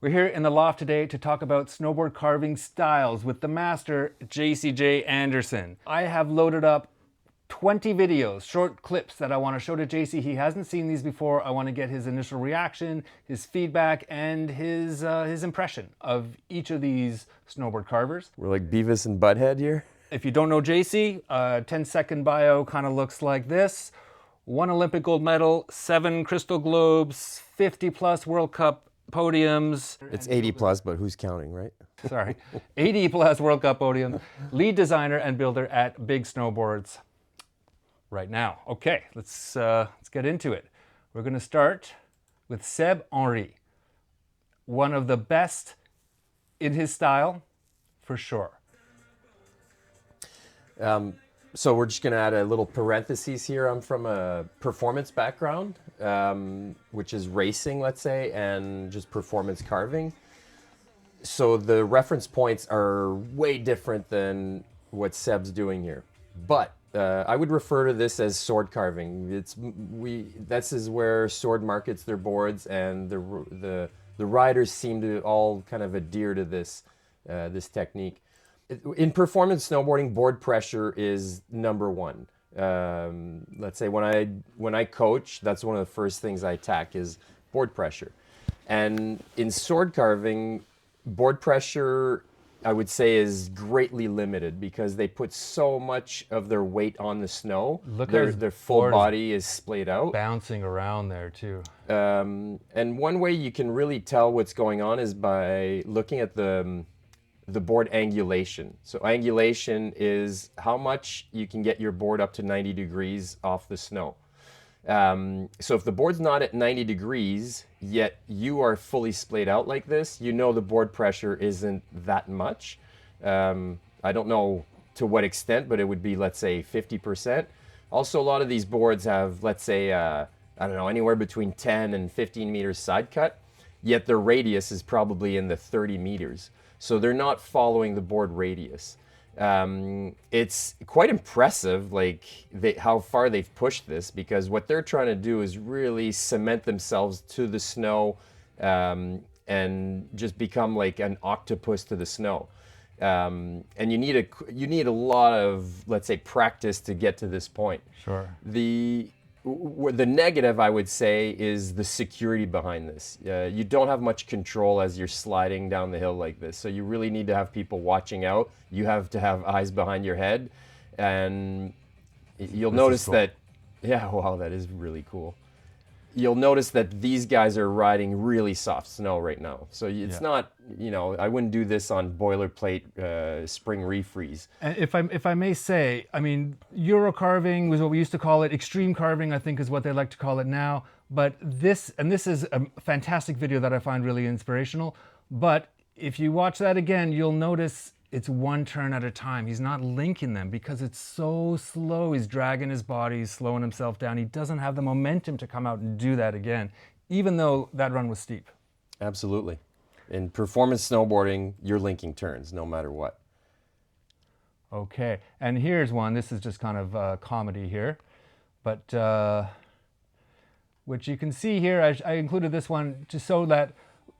We're here in the loft today to talk about snowboard carving styles with the master, Jasey-Jay Anderson. I have loaded up 20 videos, short clips that I want to show to Jasey. He hasn't seen these before. I want to get his initial reaction, his feedback, and his impression of each of these snowboard carvers. We're like Beavis and Butthead here. If you don't know Jasey, 10-second bio kind of looks like this. 1 Olympic gold medal, 7 crystal globes, 50 plus World Cup podiums. It's 80 plus, but who's counting, right? Sorry. 80 plus World Cup podiums. Lead designer and builder at Big Snowboards right now. Okay, let's get into it. We're going to start with Seb Henri. One of the best in his style, for sure. So we're just going to add a little parenthesis here. I'm from a performance background, which is racing, let's say, and just performance carving. So the reference points are way different than what Seb's doing here. But I would refer to this as sword carving. This is where sword markets their boards, and the riders seem to all kind of adhere to this technique. In performance snowboarding, board pressure is number one. Let's say when I coach, that's one of the first things I attack is board pressure. And in sword carving, board pressure, I would say, is greatly limited because they put so much of their weight on the snow. Their full body is splayed out. Bouncing around there too. And one way you can really tell what's going on is by looking at the board angulation. So angulation is how much you can get your board up to 90 degrees off the snow. So if the board's not at 90 degrees, yet you are fully splayed out like this, you know the board pressure isn't that much. I don't know to what extent, but it would be, let's say, 50%. Also, a lot of these boards have, let's say, I don't know, anywhere between 10 and 15 meters side cut, yet their radius is probably in the 30 meters. So they're not following the board radius. It's quite impressive, like how far they've pushed this, because what they're trying to do is really cement themselves to the snow and just become like an octopus to the snow. And you need a lot of, let's say, practice to get to this point. Sure. The negative, I would say, is the security behind this. You don't have much control as you're sliding down the hill like this. So you really need to have people watching out. You have to have eyes behind your head. And you'll notice that, yeah, wow, that is really cool. You'll notice that these guys are riding really soft snow right now. So it's not, I wouldn't do this on boilerplate spring refreeze. And if I may say, I mean, Euro carving was what we used to call it. Extreme carving, I think, is what they like to call it now. But this is a fantastic video that I find really inspirational. But if you watch that again, you'll notice it's one turn at a time. He's not linking them because it's so slow. He's dragging his body, he's slowing himself down. He doesn't have the momentum to come out and do that again, even though that run was steep. Absolutely. In performance snowboarding, you're linking turns no matter what. Okay, and here's one. This is just kind of comedy here, but which you can see here, I included this one to show that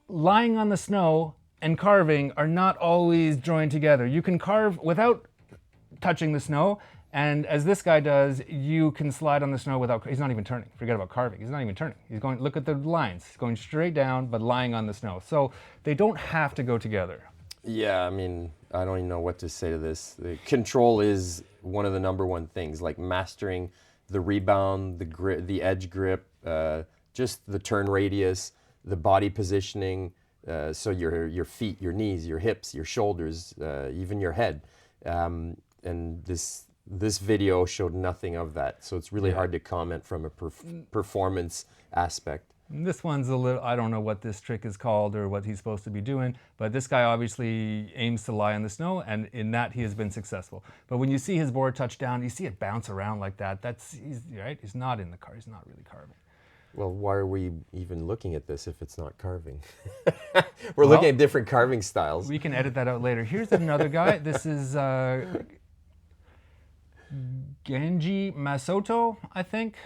lying on the snow and carving are not always joined together. You can carve without touching the snow, and as this guy does, you can slide on the snow without, he's not even turning. Forget about carving, he's not even turning. He's going, look at the lines, he's going straight down, but lying on the snow. So they don't have to go together. Yeah, I mean, I don't even know what to say to this. The control is one of the number one things, like mastering the rebound, the grip, the edge grip, just the turn radius, the body positioning, so your feet, your knees, your hips, your shoulders, even your head. And this video showed nothing of that. So it's really hard to comment from a performance aspect. This one's a little, I don't know what this trick is called or what he's supposed to be doing, but this guy obviously aims to lie on the snow, and in that he has been successful. But when you see his board touch down, you see it bounce around like that. He's right. He's not in the car. He's not really carving. Well, why are we even looking at this if it's not carving? We're looking at different carving styles. We can edit that out later. Here's another guy. This is gangimasato, I think.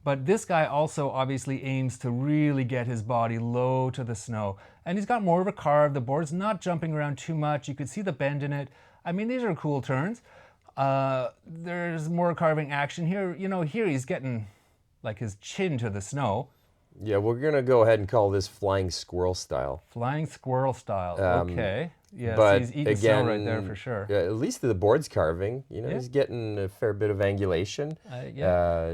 But this guy also obviously aims to really get his body low to the snow. And he's got more of a carve. The board's not jumping around too much. You could see the bend in it. I mean, these are cool turns. There's more carving action here. You know, here he's getting like his chin to the snow. Yeah, we're going to go ahead and call this flying squirrel style. Flying squirrel style. Okay. Yeah, but so he's eating snow right there for sure. At least the board's carving. You know, he's getting a fair bit of angulation.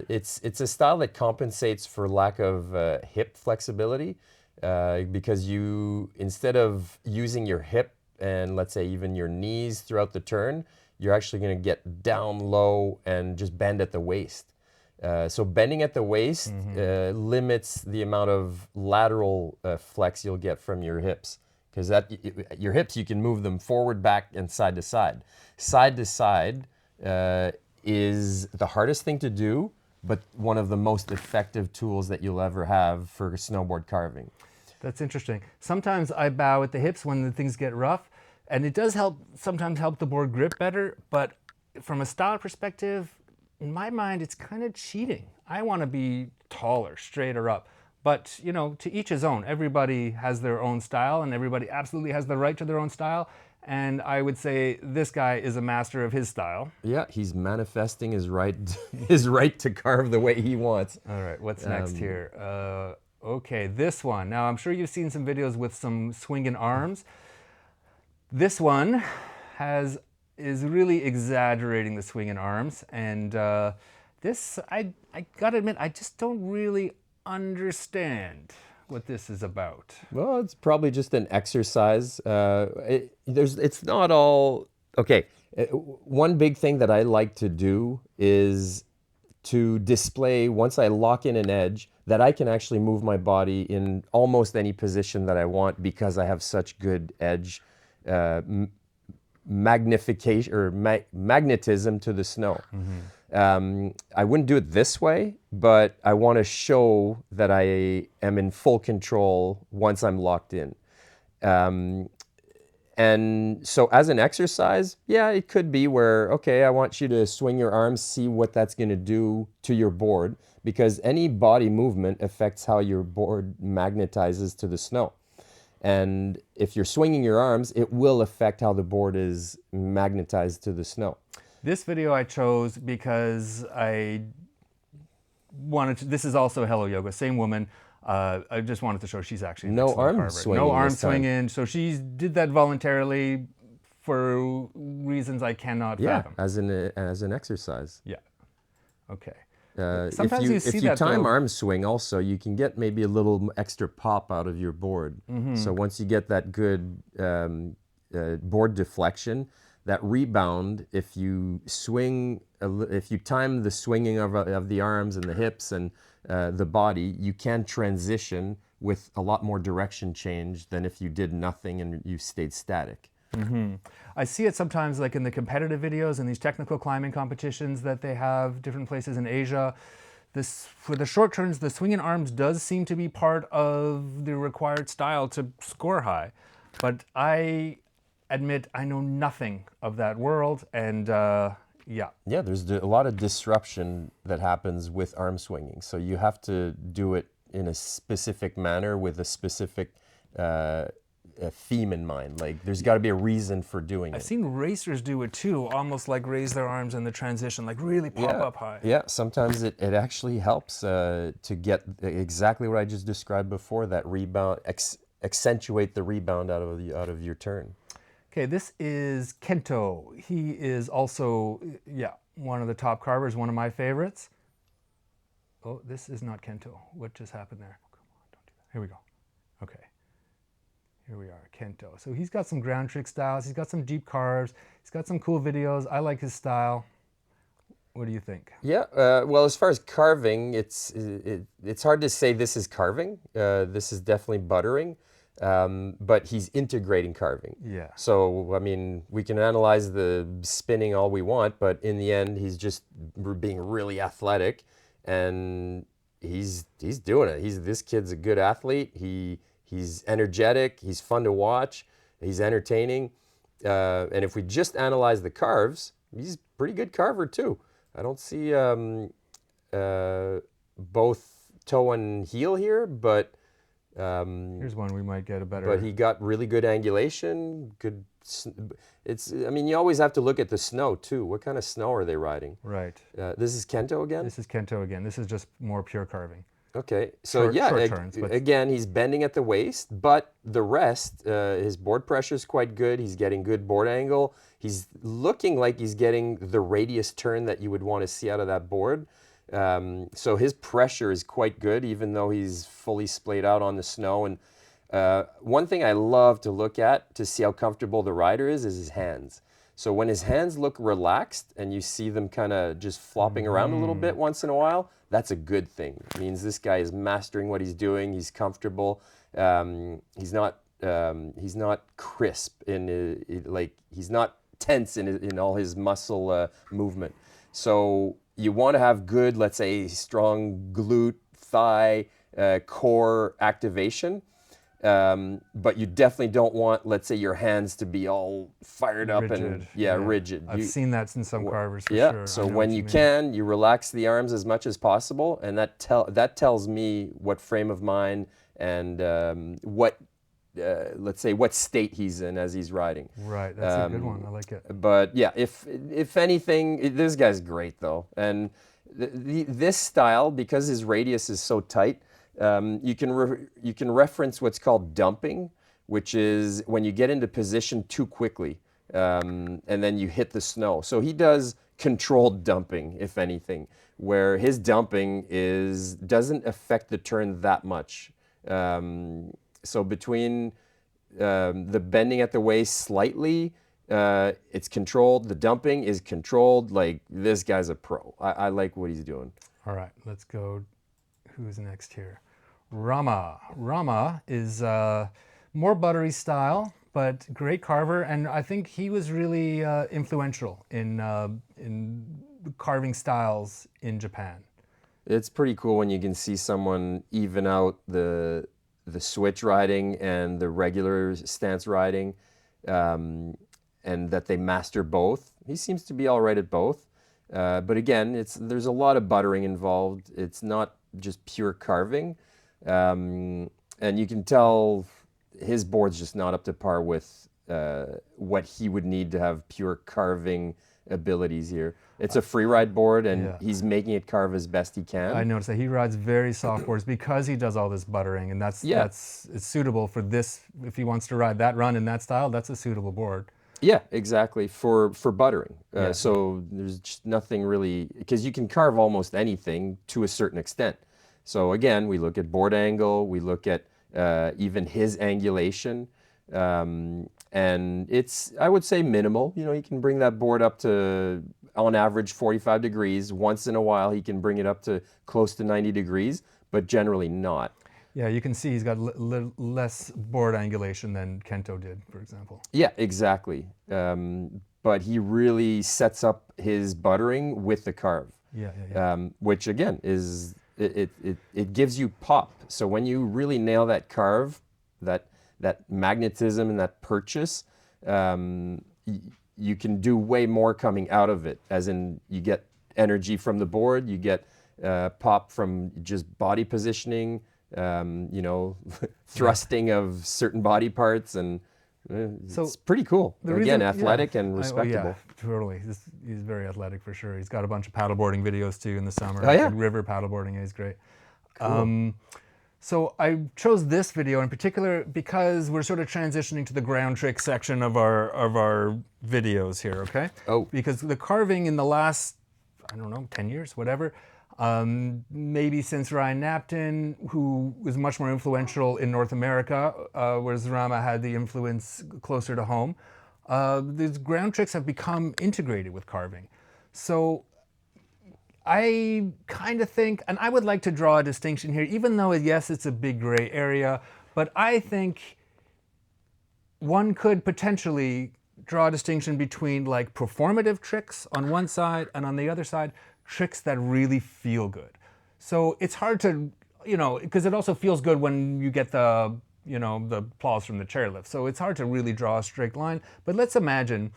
It's a style that compensates for lack of hip flexibility because you, instead of using your hip and let's say even your knees throughout the turn, you're actually going to get down low and just bend at the waist. So bending at the waist limits the amount of lateral flex you'll get from your hips. Because your hips, you can move them forward, back, and side to side. Side to side is the hardest thing to do, but one of the most effective tools that you'll ever have for snowboard carving. That's interesting. Sometimes I bow at the hips when the things get rough, and it does sometimes help the board grip better, but from a style perspective, in my mind, it's kind of cheating. I want to be taller, straighter up. But, you know, to each his own. Everybody has their own style, and everybody absolutely has the right to their own style. And I would say this guy is a master of his style. Yeah, he's manifesting his right, his right to carve the way he wants. All right, what's next here? Okay, this one. Now, I'm sure you've seen some videos with some swinging arms. This one is really exaggerating the swinging arms. And this, I gotta admit, I just don't really understand what this is about. Well, it's probably just an exercise. It's not all okay. One big thing that I like to do is to display, once I lock in an edge, that I can actually move my body in almost any position that I want because I have such good edge magnification or magnetism to the snow. I wouldn't do it this way, but I want to show that I am in full control once I'm locked in. And so as an exercise, yeah, it could be where, okay, I want you to swing your arms, see what that's going to do to your board, because any body movement affects how your board magnetizes to the snow. And if you're swinging your arms, it will affect how the board is magnetized to the snow. This video I chose because I wanted to, this is also Hello Yoga, same woman. I just wanted to show she's actually no arm swinging. No arm swinging. So she did that voluntarily for reasons I cannot fathom. As an exercise. Yeah. Okay. Sometimes if you time arm swing also, you can get maybe a little extra pop out of your board. So once you get that good board deflection, that rebound, if you swing, if you time the swinging of the arms and the hips and the body, you can transition with a lot more direction change than if you did nothing and you stayed static. I see it sometimes like in the competitive videos and these technical climbing competitions that they have different places in Asia. For the short turns, the swinging arms does seem to be part of the required style to score high. But I admit I know nothing of that world, and yeah, there's a lot of disruption that happens with arm swinging, so you have to do it in a specific manner with a specific theme in mind. Like there's got to be a reason for doing it. I've seen racers do it too, almost like raise their arms in the transition, like really pop up high. Yeah, sometimes it actually helps to get exactly what I just described before, that rebound, accentuate the rebound out of your turn. Okay, this is Kento. He is also, one of the top carvers, one of my favorites. Oh, this is not Kento. What just happened there? Come on, don't do that. Here we go. Okay. Here we are, Kento. So he's got some ground trick styles. He's got some deep carves. He's got some cool videos. I like his style. What do you think? Yeah, well, as far as carving, it's hard to say this is carving. This is definitely buttering. But he's integrating carving. Yeah. So, I mean, we can analyze the spinning all we want, but in the end, he's just being really athletic, and he's doing it. This kid's a good athlete. He's energetic. He's fun to watch. He's entertaining. And if we just analyze the carves, he's a pretty good carver too. I don't see both toe and heel here, but Here's one we might get a better. But he got really good angulation. Good. I mean, you always have to look at the snow too. What kind of snow are they riding? Right. This is Kento again? This is Kento again. This is just more pure carving. Okay, so short turns, again, he's bending at the waist, but the rest, his board pressure is quite good. He's getting good board angle. He's looking like he's getting the radius turn that you would want to see out of that board. So his pressure is quite good, even though he's fully splayed out on the snow. And one thing I love to look at to see how comfortable the rider is his hands. So when his hands look relaxed and you see them kind of just flopping around a little bit once in a while, that's a good thing. It means this guy is mastering what he's doing. He's comfortable. He's not crisp he's not tense in all his muscle movement. So you want to have good, let's say, strong glute, thigh, core activation. But you definitely don't want, let's say, your hands to be all fired up rigid. and rigid. I've seen that in some carvers for yeah, sure. so when you can, you relax the arms as much as possible, and that tells me what frame of mind and let's say what state he's in as he's riding. Right, that's a good one. I like it. But yeah, if anything, this guy's great though, and this style, because his radius is so tight. You can reference what's called dumping, which is when you get into position too quickly and then you hit the snow. So he does controlled dumping, if anything, where his dumping doesn't affect the turn that much. So between the bending at the waist slightly, it's controlled. The dumping is controlled. Like, this guy's a pro. I like what he's doing. All right, let's go. Who's next here? Rama. Rama is more Buttery style, but great carver, and I think he was really influential in carving styles in Japan. It's pretty cool when you can see someone even out the switch riding and the regular stance riding, and that they master both. He seems to be all right at both, but again, there's a lot of buttering involved. It's not just pure carving. And you can tell his board's just not up to par with what he would need to have pure carving abilities here. It's a free ride board, and he's making it carve as best he can. I noticed that he rides very soft boards because he does all this buttering, and it's suitable for this. If he wants to ride that run in that style, that's a suitable board. Yeah, exactly, for buttering. So there's just nothing really, because you can carve almost anything to a certain extent. So again, we look at board angle, we look at even his angulation, and it's, I would say, minimal. You know, he can bring that board up to, on average, 45 degrees. Once in a while, he can bring it up to close to 90 degrees, but generally not. Yeah, you can see he's got less board angulation than Kento did, for example. Yeah, exactly. But he really sets up his buttering with the carve. Which again is, it gives you pop. So when you really nail that carve, that magnetism and that purchase, you can do way more coming out of it. As in, you get energy from the board, you get pop from just body positioning, thrusting of certain body parts, and it's pretty cool. Again, athletic and respectable. Totally. He's very athletic for sure. He's got a bunch of paddleboarding videos too in the summer. Oh, yeah. River paddleboarding is great. Cool. So I chose this video in particular because we're sort of transitioning to the ground trick section of our videos here, okay? Oh. Because the carving in the last, 10 years, whatever, maybe since Ryan Knapton, who was much more influential in North America, whereas Rama had the influence closer to home, these ground tricks have become integrated with carving. So I kind of think, and I would like to draw a distinction here, even though, yes, it's a big gray area, but I think one could potentially draw a distinction between like performative tricks on one side and on the other side, tricks that really feel good. So it's hard to, because it also feels good when you get the applause from the chairlift. So it's hard to really draw a straight line. But let's imagine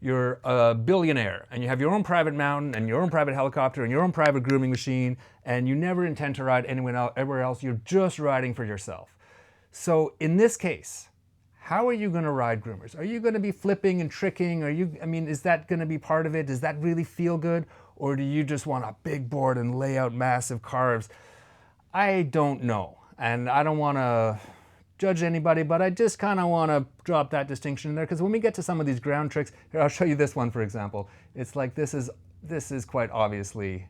you're a billionaire and you have your own private mountain and your own private helicopter and your own private grooming machine, and you never intend to ride anywhere else. You're just riding for yourself. So in this case, how are you going to ride groomers? Are you going to be flipping and tricking? Is that going to be part of it? Does that really feel good? Or do you just want a big board and lay out massive carves? I don't know. And I don't want to judge anybody, but I just kind of want to drop that distinction in there, because when we get to some of these ground tricks, here, I'll show you this one, for example. It's like, this is quite obviously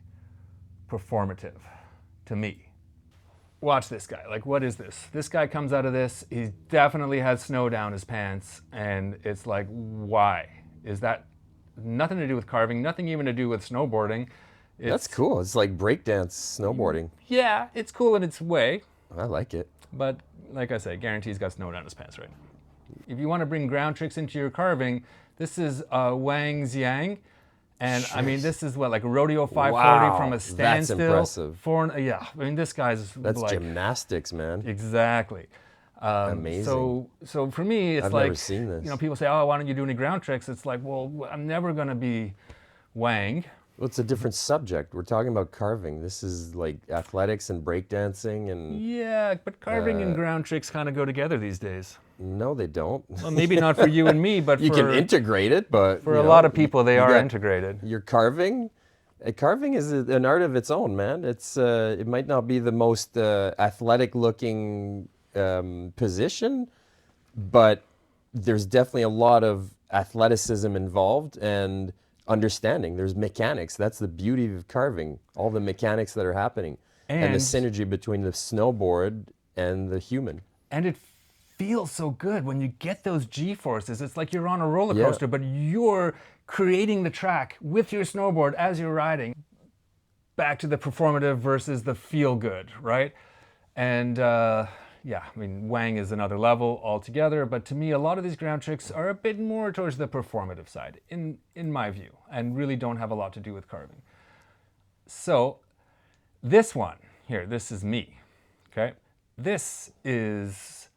performative to me. Watch this guy. Like, what is this? This guy comes out of this, he definitely has snow down his pants, and it's like, why? Is that nothing to do with carving, nothing even to do with snowboarding? That's cool. It's like breakdance snowboarding. Yeah, it's cool in its way. I like it. But like I say, guarantee he's got snow down his pants right now. If you want to bring ground tricks into your carving, this is Wang Ziyang. And I mean, this is what, like a rodeo 540 from a standstill. That's impressive. Yeah, I mean, this guy's That's like gymnastics, man. Exactly. Amazing. So for me, it's I've like, never seen this. you know, people say, oh, why don't you do any ground tricks? It's like, well, I'm never going to be Wang. Well, it's a different subject. We're talking about carving. This is like athletics and breakdancing and... Yeah, but carving and ground tricks kind of go together these days. No, they don't. Well, maybe not for you and me, but you can integrate it, but... For a lot of people, they are integrated. Your carving... Carving is an art of its own, man. It's it might not be the most athletic-looking position, but there's definitely a lot of athleticism involved and understanding. There's mechanics. That's the beauty of carving, all the mechanics that are happening, and the synergy between the snowboard and the human. And it feels so good when you get those G-forces. It's like you're on a roller coaster, but you're creating the track with your snowboard as you're riding. Back to the performative versus the feel-good, right? And yeah, I mean, Wang is another level altogether, but to me, a lot of these ground tricks are a bit more towards the performative side, in my view, and really don't have a lot to do with carving. So, this one here, this is me, okay? This is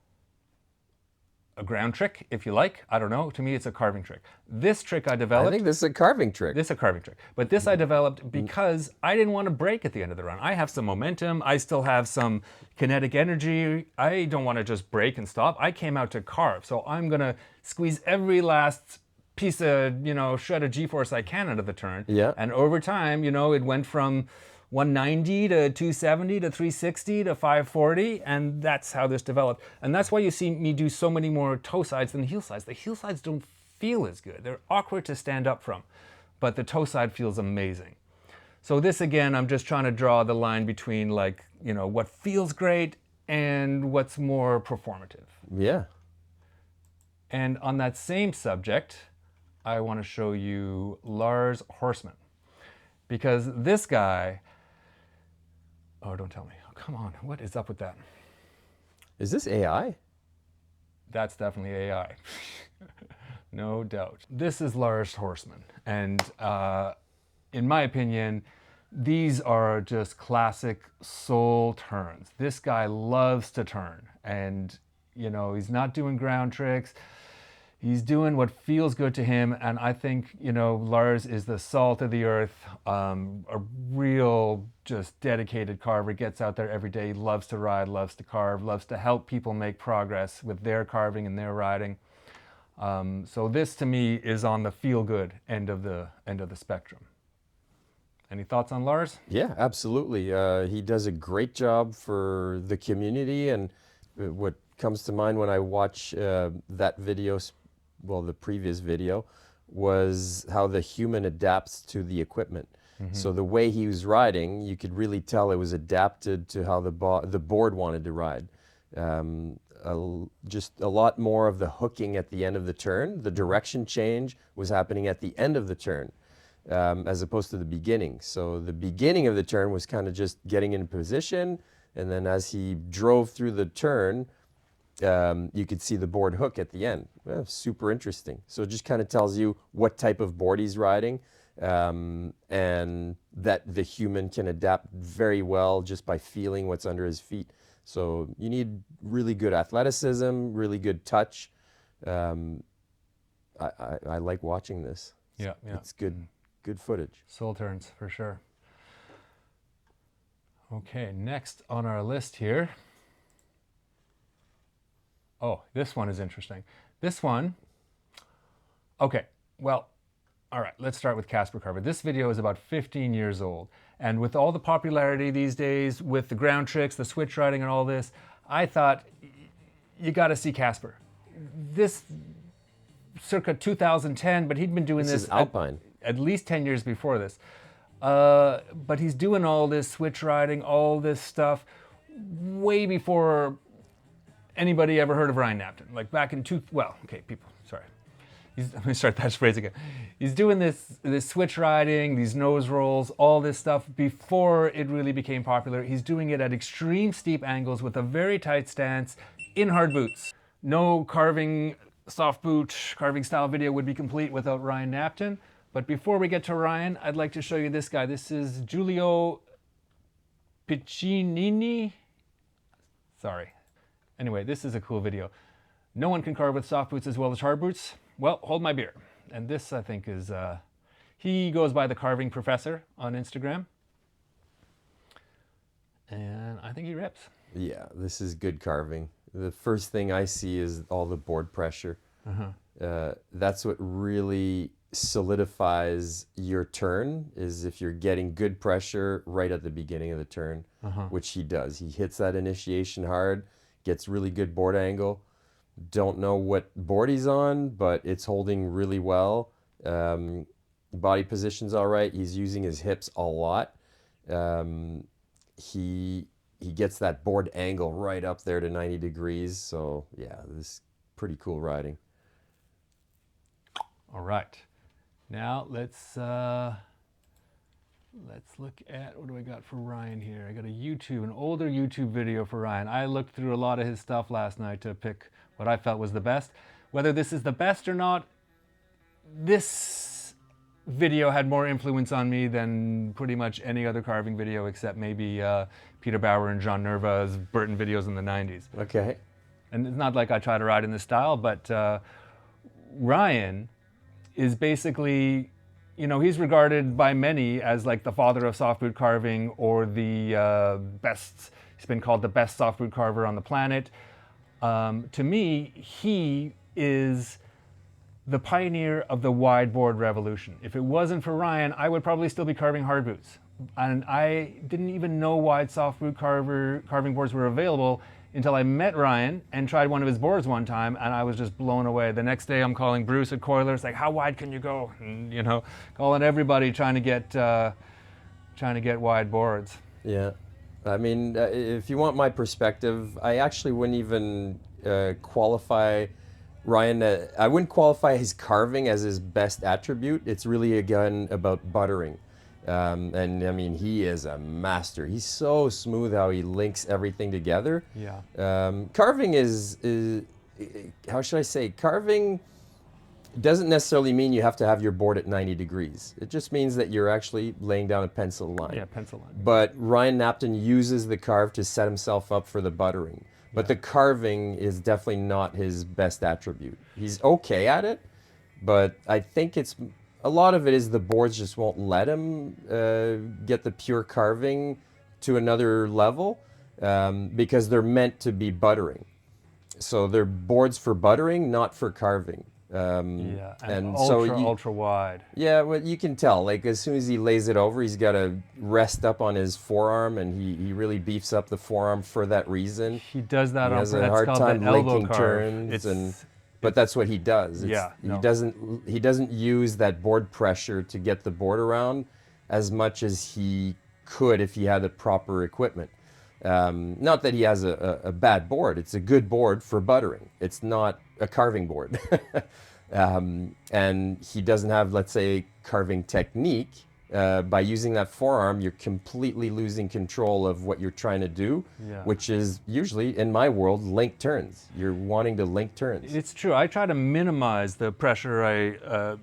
a ground trick, if you like. I don't know. To me, it's a carving trick. This trick I developed... I think this is a carving trick. This is a carving trick. But this I developed because I didn't want to break at the end of the run. I have some momentum. I still have some kinetic energy. I don't want to just break and stop. I came out to carve. So I'm going to squeeze every last piece of, you know, shred of G-force I can out of the turn. Yeah. And over time, you know, it went from 190 to 270 to 360 to 540, and that's how this developed. And that's why you see me do so many more toe sides than heel sides. The heel sides don't feel as good. They're awkward to stand up from, but the toe side feels amazing. So this, again, I'm just trying to draw the line between, like, you know, what feels great and what's more performative. Yeah. And on that same subject, I want to show you Lars Horstmann, because this guy... Oh, don't tell me. Oh, come on. What is up with that? Is this AI? That's definitely AI. No doubt. This is Lars Horstmann. And in my opinion, these are just classic soul turns. This guy loves to turn. And, you know, he's not doing ground tricks. He's doing what feels good to him, and I think, you know, Lars is the salt of the earth, a real just dedicated carver, gets out there every day, loves to ride, loves to carve, loves to help people make progress with their carving and their riding. So this to me is on the feel-good end of the spectrum. Any thoughts on Lars? Yeah, absolutely. He does a great job for the community, and what comes to mind when I watch that video, well, the previous video, was how the human adapts to the equipment. Mm-hmm. So the way he was riding, you could really tell it was adapted to how the board wanted to ride. Just a lot more of the hooking at the end of the turn. The direction change was happening at the end of the turn, as opposed to the beginning. So the beginning of the turn was kind of just getting in position, and then as he drove through the turn, you could see the board hook at the end. Well, super interesting. So it just kind of tells you what type of board he's riding, and that the human can adapt very well just by feeling what's under his feet. So you need really good athleticism, really good touch. I like watching this. Yeah. It's good footage. Soul turns, for sure. Okay, next on our list here, Oh, this one is interesting. This one, okay, well, all right, let's start with Casper carver. This video is about 15 years old. And with all the popularity these days, with the ground tricks, the switch riding and all this, I thought, you gotta see Casper. This, circa 2010, but he'd been doing this is Alpine. At least 10 years before this. But he's doing all this switch riding, all this stuff, way before anybody ever heard of Ryan Knapton. Like back in people, sorry. Let me start that phrase again. He's doing this switch riding, these nose rolls, all this stuff before it really became popular. He's doing it at extreme steep angles with a very tight stance in hard boots. No carving, soft boot, carving style video would be complete without Ryan Knapton. But before we get to Ryan, I'd like to show you this guy. This is Giulio Piccinini. Sorry. Anyway, this is a cool video. No one can carve with soft boots as well as hard boots. Well, hold my beer. And this, I think, is, he goes by the Carving Professor on Instagram. And I think he rips. Yeah, this is good carving. The first thing I see is all the board pressure. That's what really solidifies your turn, is if you're getting good pressure right at the beginning of the turn, which he does. He hits that initiation hard, gets really good board angle. Don't know what board he's on, but it's holding really well. Body position's all right. He's using his hips a lot. He gets that board angle right up there to 90 degrees. So yeah, this is pretty cool riding. All right. Now let's look at, what do I got for Ryan here? I got an older YouTube video for Ryan. I looked through a lot of his stuff last night to pick what I felt was the best. Whether this is the best or not, this video had more influence on me than pretty much any other carving video, except maybe Peter Bauer and John Nerva's Burton videos in the 90s. Okay. And it's not like I try to ride in this style, but Ryan is basically, you know, he's regarded by many as like the father of soft boot carving, or the best, he's been called the best soft boot carver on the planet. To me, he is the pioneer of the wide board revolution. If it wasn't for Ryan, I would probably still be carving hard boots. And I didn't even know wide soft boot carving boards were available until I met Ryan and tried one of his boards one time, and I was just blown away. The next day I'm calling Bruce at Coilers, like, how wide can you go? And, you know, calling everybody trying to get wide boards. Yeah. I mean, if you want my perspective, I actually wouldn't even qualify Ryan. I wouldn't qualify his carving as his best attribute. It's really, again, about buttering. And I mean, he is a master. He's so smooth how he links everything together. Yeah. Carving is, how should I say, carving doesn't necessarily mean you have to have your board at 90 degrees. It just means that you're actually laying down a pencil line. Yeah, pencil line. But Ryan Knapton uses the carve to set himself up for the buttering. But the carving is definitely not his best attribute. He's okay at it, but I think it's, a lot of it is the boards just won't let him get the pure carving to another level because they're meant to be buttering. So they're boards for buttering, not for carving. Yeah, and ultra wide. Yeah, well, you can tell. Like, as soon as he lays it over, he's got to rest up on his forearm, and he really beefs up the forearm for that reason. He does that he on has a hard time linking turns, but that's what he does. He doesn't use that board pressure to get the board around as much as he could if he had the proper equipment. Not that he has a bad board. It's a good board for buttering. It's not a carving board. And he doesn't have, let's say, carving technique. By using that forearm, you're completely losing control of what you're trying to do, which is usually, in my world, link turns. You're wanting to link turns. It's true. I try to minimize the pressure I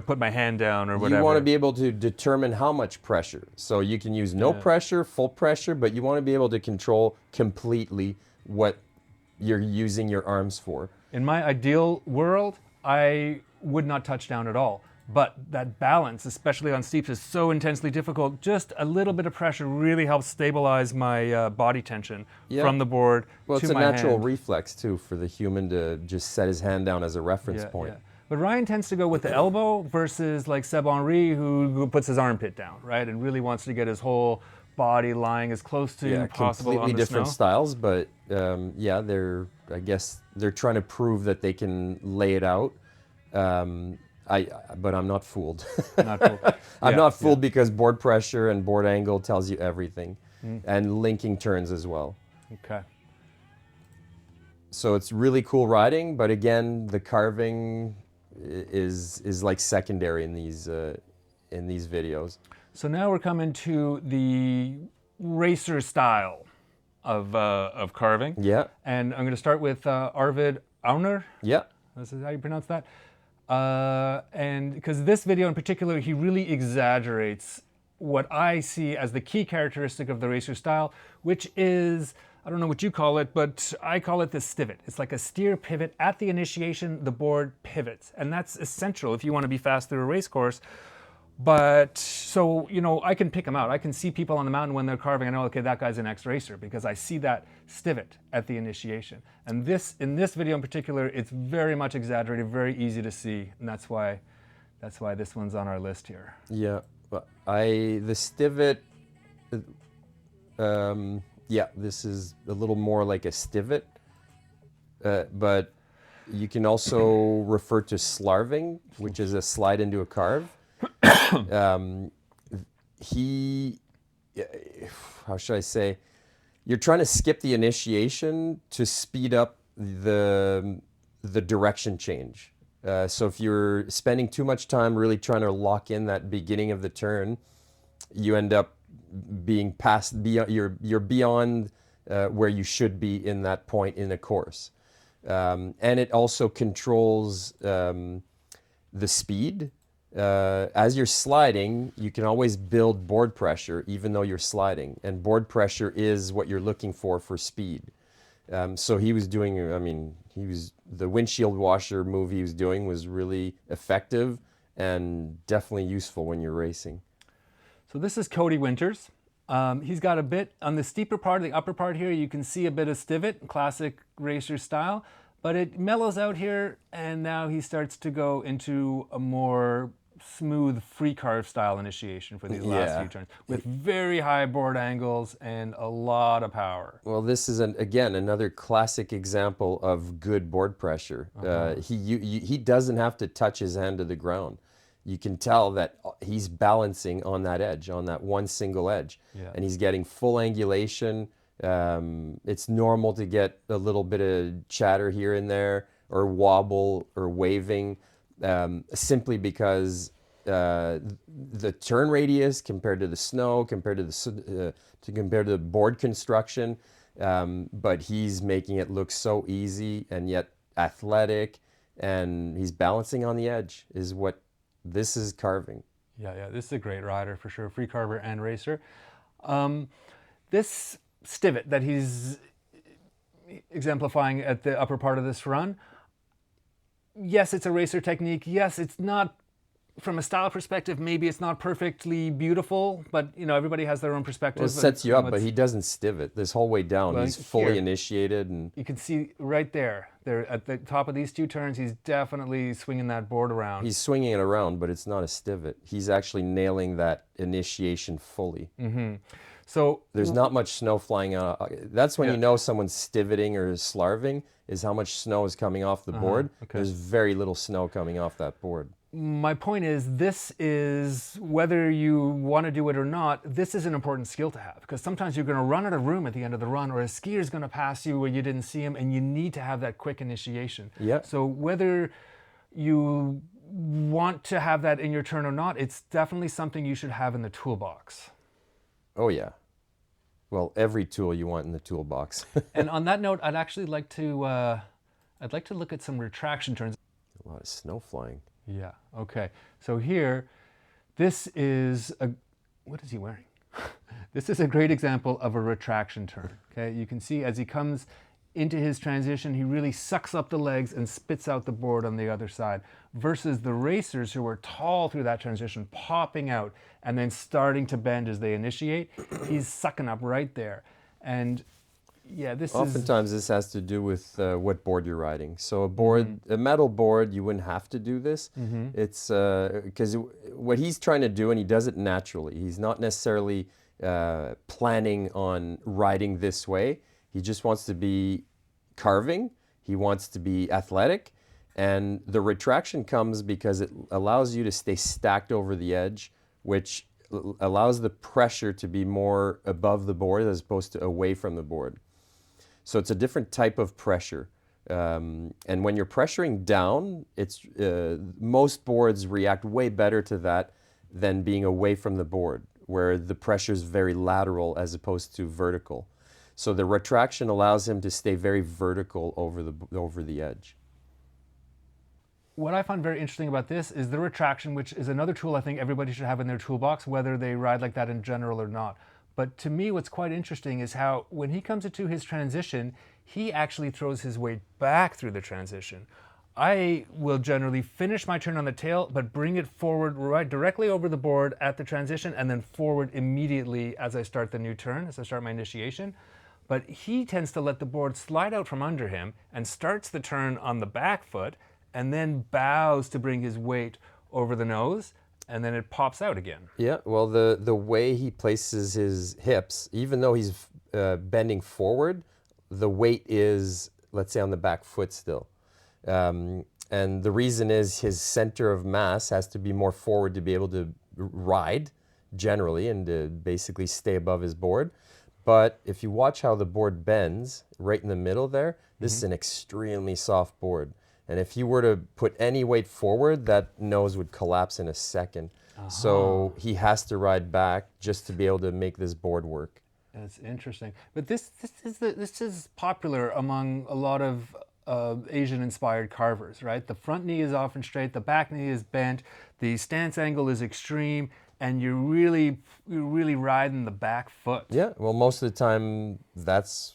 put my hand down or whatever. You want to be able to determine how much pressure. So you can use no pressure, full pressure, but you want to be able to control completely what you're using your arms for. In my ideal world, I would not touch down at all. But that balance, especially on steeps, is so intensely difficult. Just a little bit of pressure really helps stabilize my body tension from the board to my hand. Well, it's a natural reflex, too, for the human to just set his hand down as a reference point. Yeah. But Ryan tends to go with the elbow versus like Seb Henri, who puts his armpit down, right? And really wants to get his whole body lying as close to possible on the completely different snow. styles, but I guess they're trying to prove that they can lay it out. But I'm not fooled. I'm not fooled because board pressure and board angle tells you everything, and linking turns as well. Okay. So it's really cool riding, but again, the carving is like secondary in these videos. So now we're coming to the racer style of carving. Yeah. And I'm going to start with Arvid Auner. Yeah. This is how you pronounce that. And because this video in particular, he really exaggerates what I see as the key characteristic of the racer style, which is, I don't know what you call it, but I call it the stivot. It's like a steer pivot. At the initiation, the board pivots. And that's essential if you want to be fast through a race course. But so, you know, I can pick them out. I can see people on the mountain when they're carving. I know, okay, that guy's an ex-racer because I see that stivot at the initiation. And in this video in particular, it's very much exaggerated, very easy to see. And that's why this one's on our list here. Yeah, well, the stivot, this is a little more like a stivot, but you can also refer to slarving, which is a slide into a carve. How should I say? You're trying to skip the initiation to speed up the direction change. So if you're spending too much time really trying to lock in that beginning of the turn, you end up being you're beyond where you should be in that point in the course. And it also controls the speed. As you're sliding, you can always build board pressure even though you're sliding. And board pressure is what you're looking for speed. So he was doing, the windshield washer move he was doing was really effective and definitely useful when you're racing. So this is Cody Winters. He's got a bit, on the steeper part, the upper part here, you can see a bit of stivot, classic racer style, but it mellows out here and now he starts to go into a more smooth free carve style initiation for these last few turns with very high board angles and a lot of power. Well, this is again another classic example of good board pressure. He doesn't have to touch his hand to the ground. You can tell that he's balancing on that edge, on that one single edge, and he's getting full angulation. It's normal to get a little bit of chatter here and there, or wobble or waving, simply because the turn radius compared to the snow, compared to the board construction, but he's making it look so easy and yet athletic, and he's balancing on the edge. Is what this is carving. Yeah, this is a great rider for sure, free carver and racer. This stivot that he's exemplifying at the upper part of this run, yes, it's a racer technique. Yes, it's not, from a style perspective, maybe it's not perfectly beautiful, but you know, everybody has their own perspective. Well, it sets you up, but he doesn't stivot this whole way down. He's fully initiated, and you can see right there at the top of these two turns, he's definitely swinging that board around. He's swinging it around, but it's not a stivot. He's actually nailing that initiation fully. So there's not much snow flying out. That's when you know someone's stivoting or slarving, is how much snow is coming off the board. There's very little snow coming off that board. My point is, this is, whether you want to do it or not, this is an important skill to have, because sometimes you're going to run out of room at the end of the run, or a skier is going to pass you where you didn't see him, and you need to have that quick initiation. So whether you want to have that in your turn or not, it's definitely something you should have in the toolbox. Oh yeah. Well, every tool you want in the toolbox. And on that note, I'd actually like to look at some retraction turns. A lot of snow flying. Yeah, okay. So here, this is what is he wearing? This is a great example of a retraction turn. Okay, you can see as he comes into his transition, he really sucks up the legs and spits out the board on the other side, versus the racers who are tall through that transition, popping out and then starting to bend as they initiate. He's sucking up right there. And yeah, oftentimes this has to do with what board you're riding. So a board, a metal board, you wouldn't have to do this. It's because what he's trying to do, and he does it naturally. He's not necessarily planning on riding this way. He just wants to be carving. He wants to be athletic. And the retraction comes because it allows you to stay stacked over the edge, which allows the pressure to be more above the board as opposed to away from the board. So it's a different type of pressure. And when you're pressuring down, it's most boards react way better to that than being away from the board, where the pressure is very lateral as opposed to vertical. So the retraction allows him to stay very vertical over the edge. What I find very interesting about this is the retraction, which is another tool I think everybody should have in their toolbox, whether they ride like that in general or not. But to me, what's quite interesting is how when he comes into his transition, he actually throws his weight back through the transition. I will generally finish my turn on the tail, but bring it forward right directly over the board at the transition and then forward immediately as I start the new turn, as I start my initiation. But he tends to let the board slide out from under him and starts the turn on the back foot and then bows to bring his weight over the nose, and then it pops out again. Yeah, well, the way he places his hips, even though he's bending forward, the weight is, let's say, on the back foot still. And the reason is his center of mass has to be more forward to be able to ride, generally, and to basically stay above his board. But if you watch how the board bends, right in the middle there, this is an extremely soft board. And if you were to put any weight forward, that nose would collapse in a second. So he has to ride back just to be able to make this board work. That's interesting. But this is popular among a lot of Asian-inspired carvers, right? The front knee is often straight, the back knee is bent, the stance angle is extreme, and you're really riding the back foot. Yeah, well, most of the time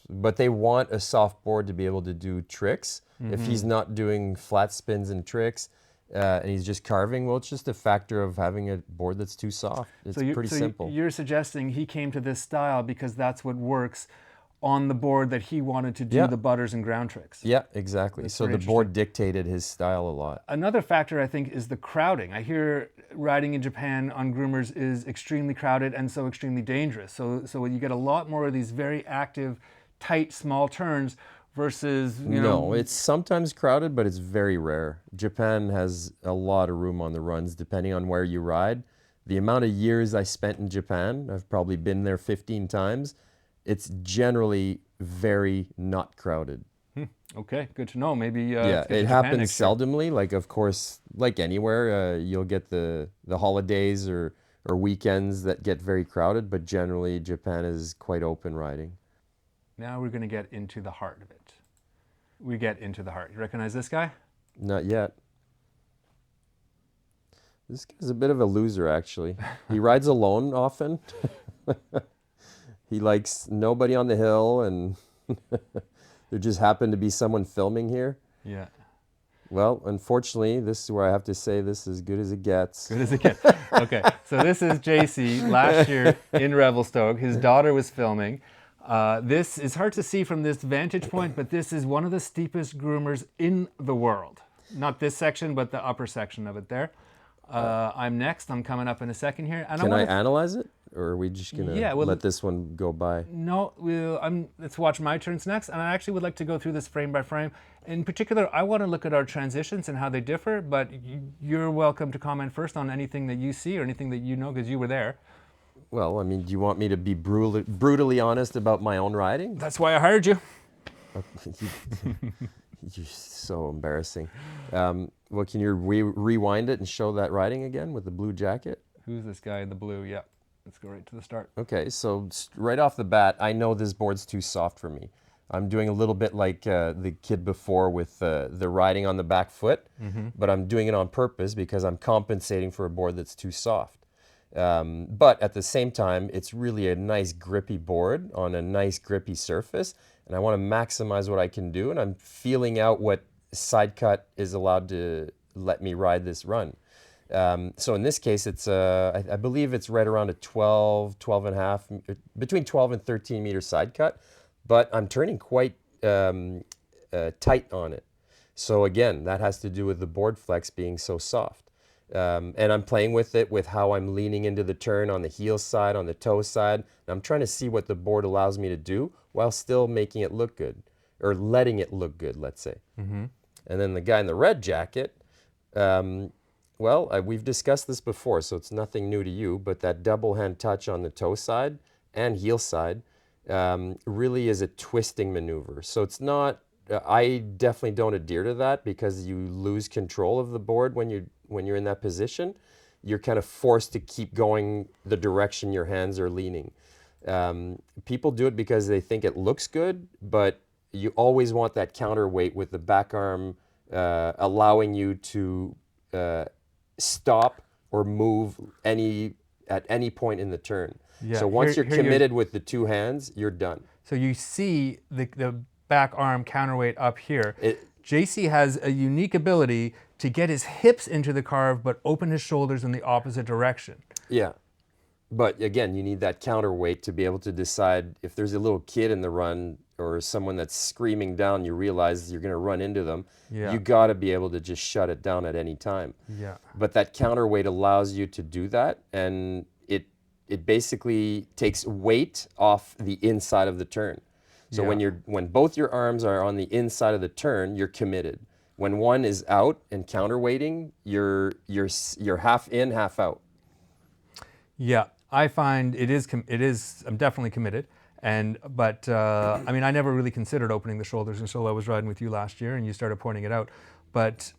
but they want a soft board to be able to do tricks. If he's not doing flat spins and tricks, and he's just carving, well, it's just a factor of having a board that's too soft. It's pretty simple. You're suggesting he came to this style because that's what works on the board that he wanted to do the butters and ground tricks. Yeah, exactly. So the board dictated his style a lot. Another factor, I think, is the crowding. I hear riding in Japan on groomers is extremely crowded and so extremely dangerous. So you get a lot more of these very active, tight, small turns versus, No, it's sometimes crowded, but it's very rare. Japan has a lot of room on the runs, depending on where you ride. The amount of years I spent in Japan, I've probably been there 15 times, it's generally very not crowded. Okay, good to know. Maybe yeah, it happens seldomly. Like, of course, like anywhere, you'll get the holidays or weekends that get very crowded, but generally Japan is quite open riding. Now we're going to get into the heart of it. We get into the heart. You recognize this guy? Not yet. This guy's a bit of a loser, actually. He rides alone often. He likes nobody on the hill, and there just happened to be someone filming here. Yeah. Well, unfortunately, this is where I have to say this is as good as it gets. Good as it gets. Okay, so this is Jasey last year in Revelstoke. His daughter was filming. This is hard to see from this vantage point, but this is one of the steepest groomers in the world. Not this section, but the upper section of it there. I'm next. I'm coming up in a second here. And Can I analyze it? Or are we just going to let this one go by? No, let's watch my turns next. And I actually would like to go through this frame by frame. In particular, I want to look at our transitions and how they differ, but you're welcome to comment first on anything that you see or anything that you know because you were there. Well, I mean, do you want me to be brutally honest about my own riding? That's why I hired you. You're so embarrassing. Well, can you rewind it and show that riding again with the blue jacket? Who's this guy in the blue? Yeah. Let's go right to the start. Okay, so right off the bat, I know this board's too soft for me. I'm doing a little bit like the kid before with the riding on the back foot, but I'm doing it on purpose because I'm compensating for a board that's too soft. But at the same time, it's really a nice grippy board on a nice grippy surface, and I want to maximize what I can do, and I'm feeling out what side cut is allowed to let me ride this run. So in this case, it's I believe it's right around a 12 and a half, between 12 and 13 meter side cut, but I'm turning quite tight on it. So again, that has to do with the board flex being so soft. And I'm playing with it with how I'm leaning into the turn on the heel side, on the toe side. And I'm trying to see what the board allows me to do while still making it look good, or letting it look good, let's say. Mm-hmm. And then the guy in the red jacket, we've discussed this before, so it's nothing new to you, but that double hand touch on the toe side and heel side really is a twisting maneuver. So it's not, I definitely don't adhere to that, because you lose control of the board when you're in that position. You're kind of forced to keep going the direction your hands are leaning. People do it because they think it looks good, but you always want that counterweight with the back arm allowing you to stop or move at any point in the turn. Yeah. So once you're committed with the two hands, you're done. So you see the back arm counterweight up here. Jasey has a unique ability to get his hips into the carve, but open his shoulders in the opposite direction. Yeah. But again, you need that counterweight to be able to decide if there's a little kid in the run or someone that's screaming down, you realize you're going to run into them. Yeah. You got to be able to just shut it down at any time. Yeah. But that counterweight allows you to do that, and it basically takes weight off the inside of the turn. So when both your arms are on the inside of the turn, you're committed. When one is out and counterweighting, you're half in, half out. Yeah, I find it is. I'm definitely committed, but I mean, I never really considered opening the shoulders until I was riding with you last year, and you started pointing it out. But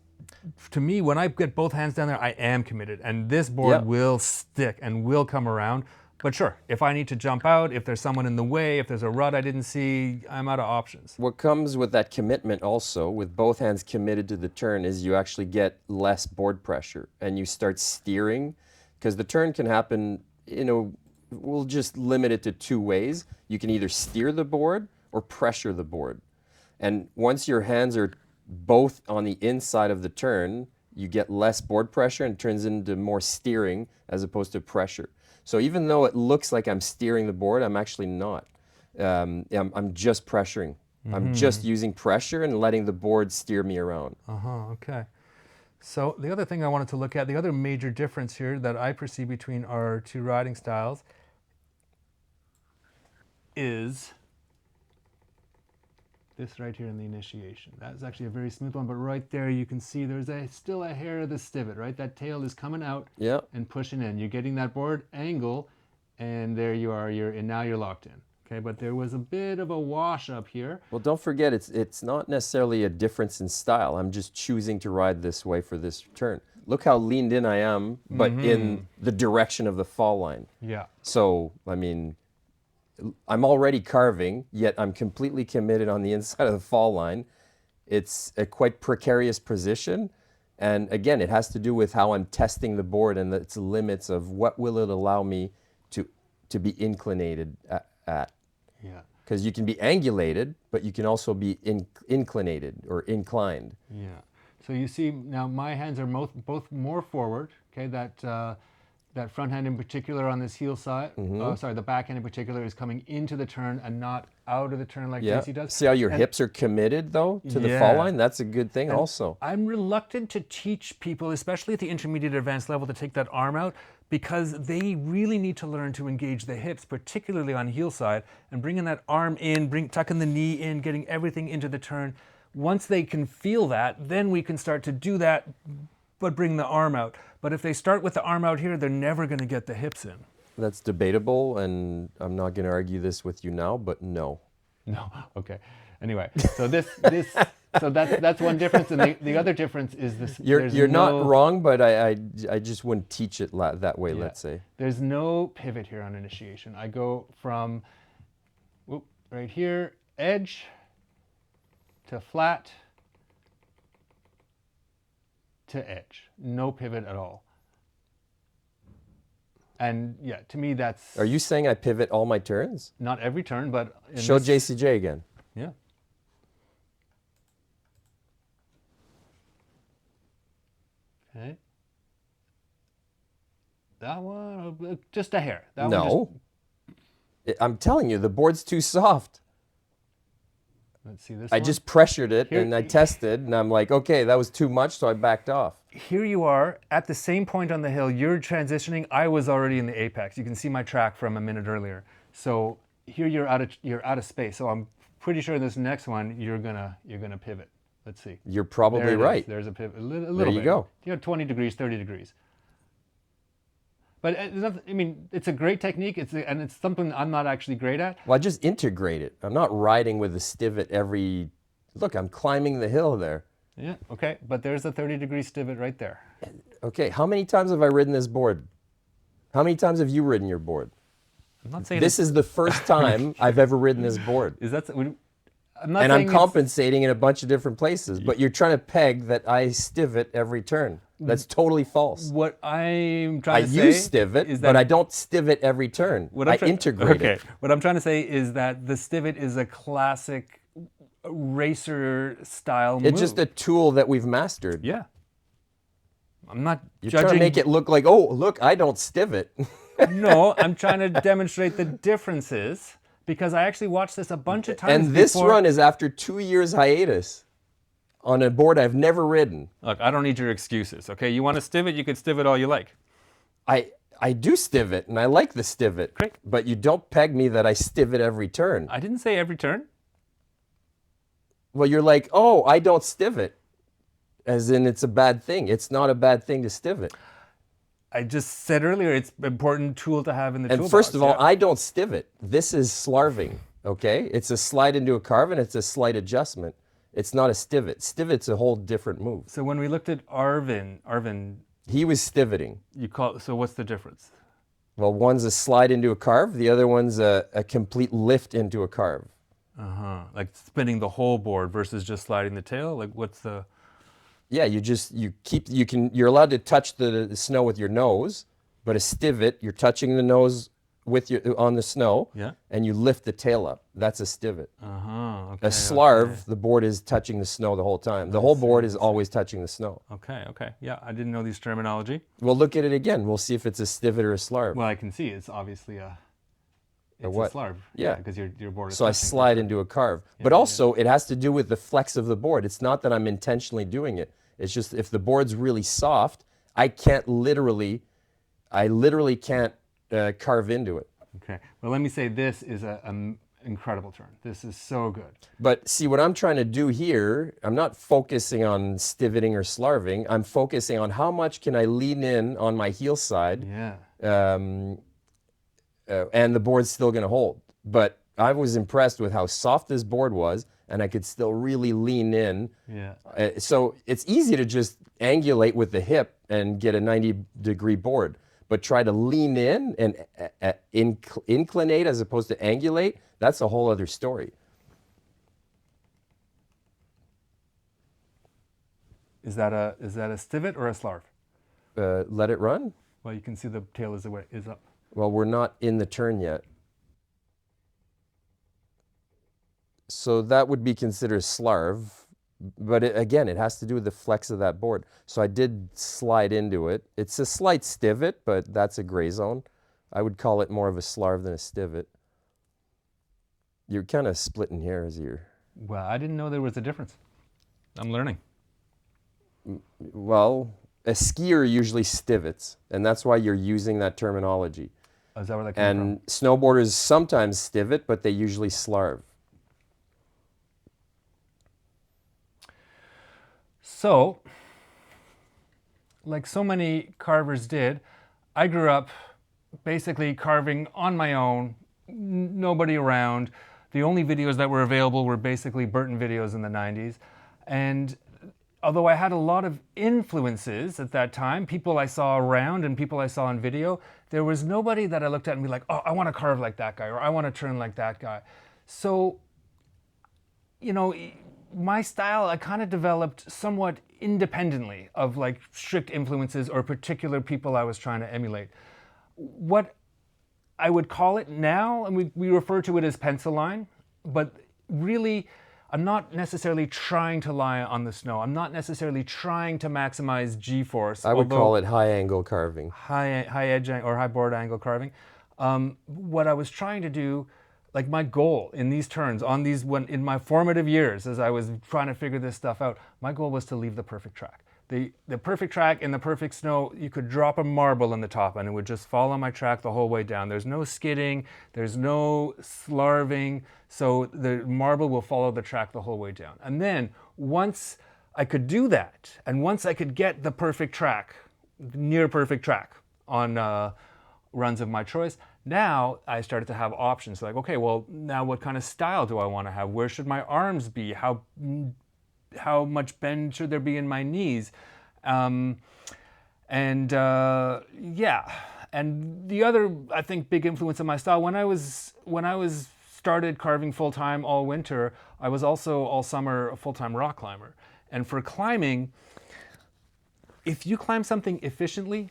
to me, when I get both hands down there, I am committed, and this board will stick and will come around. But sure, if I need to jump out, if there's someone in the way, if there's a rut I didn't see, I'm out of options. What comes with that commitment also, with both hands committed to the turn, is you actually get less board pressure, and you start steering, because the turn can happen, we'll just limit it to two ways. You can either steer the board or pressure the board. And once your hands are both on the inside of the turn, you get less board pressure and it turns into more steering as opposed to pressure. So even though it looks like I'm steering the board, I'm actually not. I'm just pressuring. Mm-hmm. I'm just using pressure and letting the board steer me around. Okay. So the other thing I wanted to look at, the other major difference here that I perceive between our two riding styles is this right here in the initiation. That's actually a very smooth one, but right there you can see there's still a hair of the stivot, right? That tail is coming out and pushing in. You're getting that board angle, and there you are. Now you're locked in. Okay, but there was a bit of a wash up here. Well, don't forget, it's not necessarily a difference in style. I'm just choosing to ride this way for this turn. Look how leaned in I am, but in the direction of the fall line. Yeah. So, I mean, I'm already carving, yet I'm completely committed on the inside of the fall line. It's a quite precarious position. And again, it has to do with how I'm testing the board and its limits of what will it allow me to be inclinated at. Yeah. Because you can be angulated, but you can also be inclinated or inclined. Yeah. So you see now my hands are both more forward. Okay, that front hand in particular on this heel side, the back hand in particular is coming into the turn and not out of the turn like Jasey does. See how your hips are committed though to the fall line? That's a good thing also. I'm reluctant to teach people, especially at the intermediate advanced level, to take that arm out, because they really need to learn to engage the hips, particularly on heel side, and bringing that arm in, tucking the knee in, getting everything into the turn. Once they can feel that, then we can start to do that, but bring the arm out. But if they start with the arm out here, they're never going to get the hips in. That's debatable, and I'm not going to argue this with you now, but no. No, okay. Anyway, so so that's one difference, and the other difference is this. You're not wrong, but I just wouldn't teach it that way. Let's say there's no pivot here on initiation. I go from right here, edge to flat to edge. No pivot at all. And to me that's... Are you saying I pivot all my turns? Not every turn, but... Show Jasey-Jay again. Yeah. Okay. That one, just a hair. That one No. I'm telling you, the board's too soft. Let's see this I one. just pressured it Here- and I tested and I'm like, okay, that was too much, so I backed off. Here you are at the same point on the hill. You're transitioning. I was already in the apex. You can see my track from a minute earlier. So here you're out of space. So I'm pretty sure this next one you're gonna pivot. Let's see. You're probably There it is. right. There's a pivot. A little There you bit. go. 20 degrees, 30 degrees. But I mean, it's a great technique. And it's something I'm not actually great at. Well, I just integrate it. I'm not riding with a stivot every... Look, I'm climbing the hill there. Yeah. Okay. But there's a 30-degree stivot right there. Okay, how many times have I ridden this board? How many times have you ridden your board? I'm not saying This is the first time I've ever ridden this board. is that. I'm not And saying I'm it's- compensating in a bunch of different places, but you're trying to peg that I stivot every turn. That's totally false. What I'm I trying to say use stivot, is but that I don't stivot every turn. I integrate okay. it. What I'm trying to say is that the stivot is a classic racer style move. It's just a tool that we've mastered. Yeah. I'm not You're judging. trying to make it look like, oh, look, I don't stivot. No, I'm trying to demonstrate the differences because I actually watched this a bunch of times. And this before. run is after 2 years hiatus on a board I've never ridden. Look, I don't need your excuses. Okay, you want to stivot, you can stivot all you like. I do stivot, and I like the stivot. Great. But you don't peg me that I stivot every turn. I didn't say every turn. Well, you're like, oh, I don't stivot, as in it's a bad thing. It's not a bad thing to stivot. I just said earlier it's an important tool to have in the And toolbox. first of all, yeah. I don't stivot. This is slarving, okay? It's a slide into a carve, and it's a slight adjustment. It's not a stivot. Stivot's a whole different move. So when we looked at Arvin, He was stivoting. so what's the difference? Well, one's a slide into a carve. The other one's a complete lift into a carve. Like spinning the whole board versus just sliding the tail? Like what's the... Yeah, you're allowed to touch the snow with your nose, but a stivot, you're touching the nose on the snow, Yeah. and you lift the tail up. That's a stivot. Okay. A slarv, the board is touching the snow the whole time. The whole board is always touching the snow. Okay. Yeah, I didn't know these terminology. We'll look at it again. We'll see if it's a stivot or a slarv. Well, I can see it's obviously it's what? a slarv. Yeah. Because your board is So I touching. slide into a carve. But also, it has to do with the flex of the board. It's not that I'm intentionally doing it. It's just if the board's really soft, I literally can't carve into it. Okay. Well, let me say this is an incredible turn. This is so good. But see, what I'm trying to do here, I'm not focusing on stivoting or slarving. I'm focusing on how much can I lean in on my heel side, Yeah. and the board's still going to hold. But I was impressed with how soft this board was, and I could still really lean in. Yeah. So it's easy to just angulate with the hip and get a 90-degree board. But try to lean in and inclinate as opposed to angulate, that's a whole other story. Is that a stivot or a slarv? Let it run? Well, you can see the tail is up. Well, we're not in the turn yet. So that would be considered slarv. But again, it has to do with the flex of that board. So I did slide into it. It's a slight stivot, but that's a gray zone. I would call it more of a slarv than a stivot. You're kind of splitting hairs here. Well, I didn't know there was a difference. I'm learning. Well, a skier usually stivots, and that's why you're using that terminology. Oh, is that where that came from? And snowboarders sometimes stivot, but they usually slarv. So, like so many carvers did, I grew up basically carving on my own, nobody around. The only videos that were available were basically Burton videos in the 90s. And although I had a lot of influences at that time, people I saw around and people I saw on video, there was nobody that I looked at and be like, oh, I want to carve like that guy, or I want to turn like that guy. So, you know, my style, I kind of developed somewhat independently of like strict influences or particular people I was trying to emulate. What I would call it now, and we refer to it as pencil line, but really, I'm not necessarily trying to lie on the snow. I'm not necessarily trying to maximize G-force. I would call it high angle carving. High edge or high board angle carving. What I was trying to do, like my goal in these turns, in my formative years, as I was trying to figure this stuff out, my goal was to leave the perfect track. The perfect track in the perfect snow, you could drop a marble on the top and it would just follow my track the whole way down. There's no skidding, there's no slarving, so the marble will follow the track the whole way down. And then once I could do that, and once I could get the perfect track, near perfect track on runs of my choice, now I started to have options like, okay, well, now what kind of style do I want to have? Where should my arms be? How much bend should there be in my knees? Yeah. And the other, I think, big influence on my style, when I was started carving full-time all winter, I was also all summer a full-time rock climber. And for climbing, if you climb something efficiently,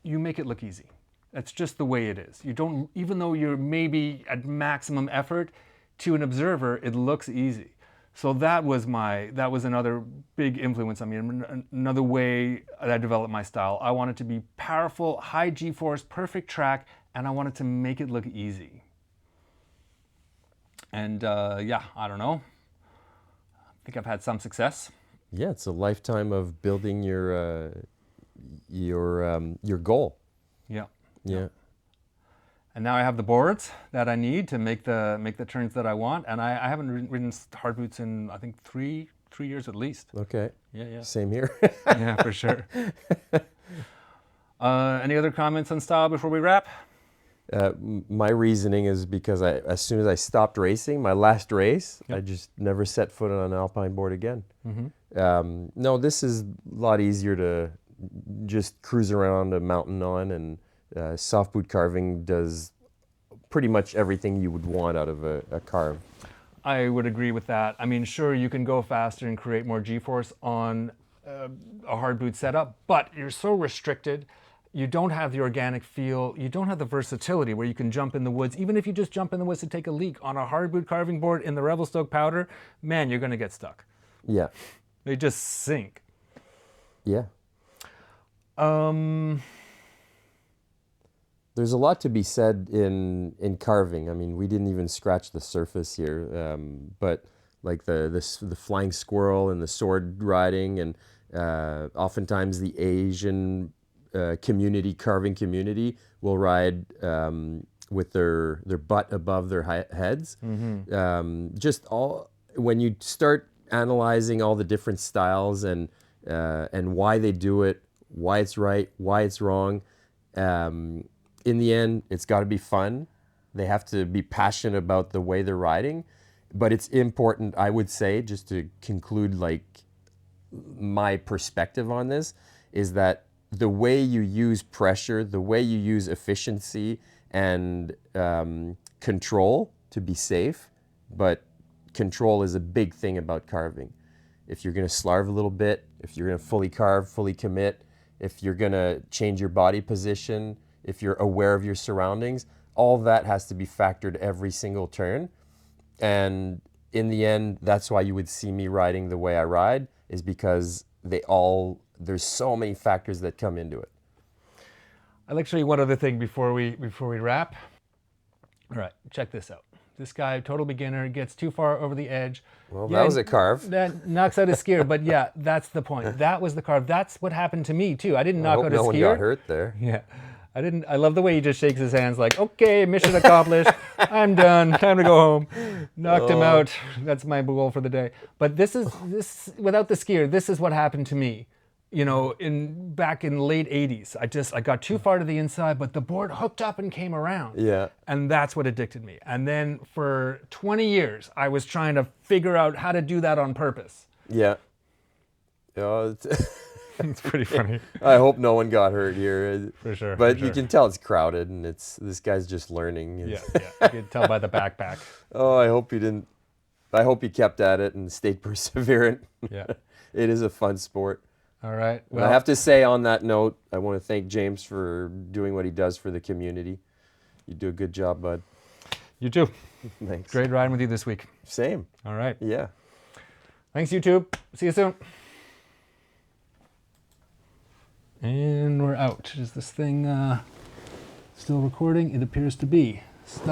you make it look easy. That's just the way it is. You don't, even though you're maybe at maximum effort, to an observer, it looks easy. So that was another big influence on me, another way that I developed my style. I wanted to be powerful, high G-force, perfect track, and I wanted to make it look easy. And yeah, I don't know. I think I've had some success. Yeah, it's a lifetime of building your goal. Yeah. Yeah. And now I have the boards that I need to make the turns that I want. And I haven't ridden hard boots in, I think, three years at least. Okay. Yeah. Same here. Yeah, for sure. Any other comments on style before we wrap? My reasoning is because as soon as I stopped racing, my last race, Yep. I just never set foot on an alpine board again. Mm-hmm. No, this is a lot easier to just cruise around a mountain on, and soft boot carving does pretty much everything you would want out of a carve. I would agree with that. I mean, sure, you can go faster and create more G-force on a hard boot setup, but you're so restricted. You don't have the organic feel. You don't have the versatility where you can jump in the woods. Even if you just jump in the woods to take a leak on a hard boot carving board in the Revelstoke powder, man, you're going to get stuck. Yeah. They just sink. Yeah. There's a lot to be said in carving. I mean, we didn't even scratch the surface here, but like the flying squirrel and the sword riding, and oftentimes the Asian carving community will ride with their butt above their heads. Mm-hmm. When you start analyzing all the different styles and why they do it, why it's right, why it's wrong. In the end, it's got to be fun. They have to be passionate about the way they're riding. But it's important, I would say, just to conclude, like, my perspective on this, is that the way you use pressure, the way you use efficiency and control to be safe, but control is a big thing about carving. If you're going to slarve a little bit, if you're going to fully carve, fully commit, if you're going to change your body position, if you're aware of your surroundings, all that has to be factored every single turn. And in the end, that's why you would see me riding the way I ride, is because there's so many factors that come into it. I'd like to show you one other thing before we wrap. All right, check this out. This guy, total beginner, gets too far over the edge. Well, that was a carve. That knocks out a skier, but yeah, that's the point. That was the carve. That's what happened to me too. I didn't knock out a skier. No one got hurt there. Yeah. I love the way he just shakes his hands like, okay, mission accomplished. I'm done. Time to go home. Knocked him out. That's my goal for the day. But this without the skier, this is what happened to me. You know, back in late 80s. I got too far to the inside, but the board hooked up and came around. Yeah. And that's what addicted me. And then for 20 years, I was trying to figure out how to do that on purpose. Yeah. It's pretty funny. I hope no one got hurt here. For sure. But you can tell it's crowded, and this guy's just learning. Yeah. You can tell by the backpack. Oh, I hope he didn't. I hope he kept at it and stayed perseverant. Yeah. It is a fun sport. All right. Well, I have to say on that note, I want to thank James for doing what he does for the community. You do a good job, bud. You too. Thanks. Great riding with you this week. Same. All right. Yeah. Thanks, YouTube. See you soon. And we're out. Is this thing still recording? It appears to be. Stop.